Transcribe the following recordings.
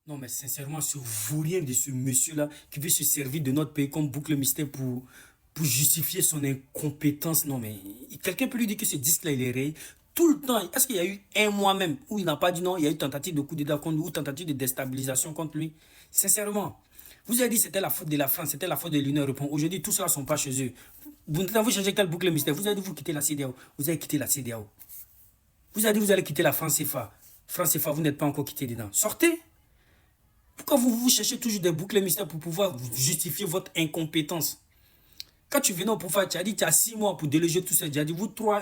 Non, mais sincèrement, ce vaurien de ce monsieur-là qui veut se servir de notre pays comme boucle mystère pour justifier son incompétence. Non, mais quelqu'un peut lui dire que ce disque-là, il est réel. Tout le temps, est-ce qu'il y a eu un mois même où il n'a pas dit non, il y a eu tentative de coup d'État contre lui ou tentative de déstabilisation contre lui? Sincèrement, vous avez dit que c'était la faute de la France, c'était la faute de l'Union européenne. Aujourd'hui, tous ceux-là ne sont pas chez eux. Vous changez quel boucle mystère? Vous avez dit vous quittez la CEDEAO. Vous avez quitté la CEDEAO. Vous avez dit vous allez quitter la France CFA. France CFA, vous n'êtes pas encore quitté dedans. Sortez. Pourquoi vous cherchez toujours des boucles mystères pour pouvoir justifier votre incompétence? Quand tu venais au pouvoir, tu as dit tu as 6 mois pour déloger tous ces djihadistes. Vous trois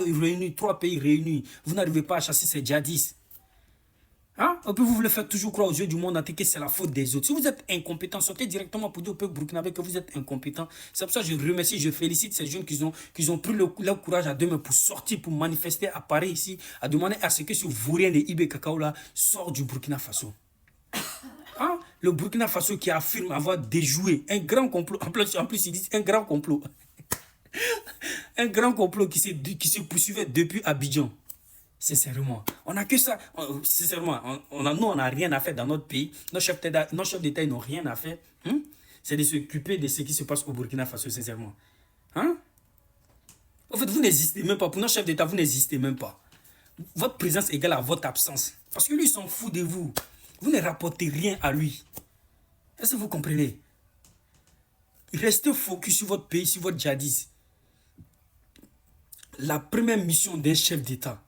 pays réunis, vous n'arrivez pas à chasser ces djihadistes. Hein? Et puis vous voulez faire toujours croire aux yeux du monde entier que c'est la faute des autres. Si vous êtes incompétent, sortez directement pour dire au peuple burkinabé que vous êtes incompétent. C'est pour ça que je remercie, je félicite ces jeunes qui ont pris leur courage à deux mains pour sortir, pour manifester, à Paris ici, à demander à ce que ce vaurien de Ibé Cacao là sorte du Burkina Faso. Hein? Le Burkina Faso qui affirme avoir déjoué un grand complot. En plus, ils disent un grand complot. Un grand complot qui se poursuivait depuis Abidjan. Sincèrement, on n'a que ça. Sincèrement, nous, on n'a rien à faire dans notre pays. Nos chefs d'État, ils n'ont rien à faire. Hein? C'est de s'occuper de ce qui se passe au Burkina Faso, sincèrement. Hein? En fait, vous n'existez même pas. Pour nos chefs d'État, vous n'existez même pas. Votre présence égale à votre absence. Parce que lui, il s'en fout de vous. Vous ne rapportez rien à lui. Est-ce que vous comprenez? Restez focus sur votre pays, sur votre djihadisme. La première mission d'un chef d'État,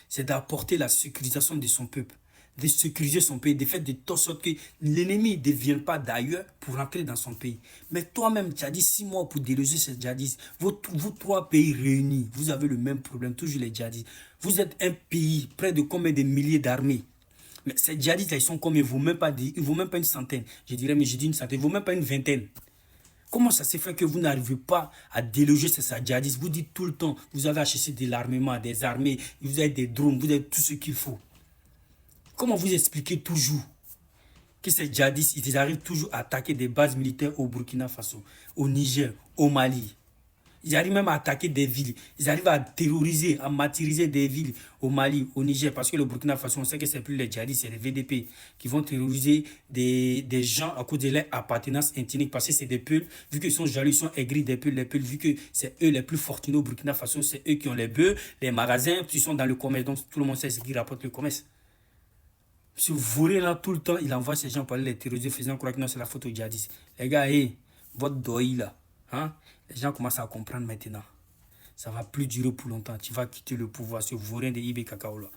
c'est d'apporter la sécurisation de son peuple, de sécuriser son pays, de faire de telle sorte que l'ennemi ne vienne pas d'ailleurs pour rentrer dans son pays. Mais toi-même, tu as dit 6 mois pour déloger ces djihadistes. Vous trois pays réunis, vous avez le même problème, toujours les djihadistes. Vous êtes un pays, près de combien de milliers d'armées? Mais ces djihadistes, ils sont combien? Ils ne vaut même pas une centaine. Je dirais, mais j'ai dit une centaine, ils ne vaut même pas une vingtaine. Comment ça se fait que vous n'arrivez pas à déloger ces djihadistes? Vous dites tout le temps, vous avez acheté de l'armement, des armées, vous avez des drones, vous avez tout ce qu'il faut. Comment vous expliquez toujours que ces djihadistes, ils arrivent toujours à attaquer des bases militaires au Burkina Faso, au Niger, au Mali? Ils arrivent même à attaquer des villes. Ils arrivent à terroriser, à martyriser des villes au Mali, au Niger. Parce que le Burkina Faso, on sait que ce n'est plus les djihadistes, c'est les VDP qui vont terroriser des gens à cause de leur appartenance ethnique. Parce que c'est des peuples, vu qu'ils sont jaloux, ils sont aigris des peuples, vu que c'est eux les plus fortunés au Burkina Faso, c'est eux qui ont les bœufs, les magasins, ils sont dans le commerce. Donc tout le monde sait ce qui rapporte le commerce. Ce vaurien-là, tout le temps, il envoie ces gens pour aller les terroriser, faisant croire que non, c'est la faute aux djihadistes. Les gars, votre doi là, hein? Les gens commencent à comprendre maintenant. Ça ne va plus durer pour longtemps. Tu vas quitter le pouvoir, ce vaurien de Ibé Cacao là.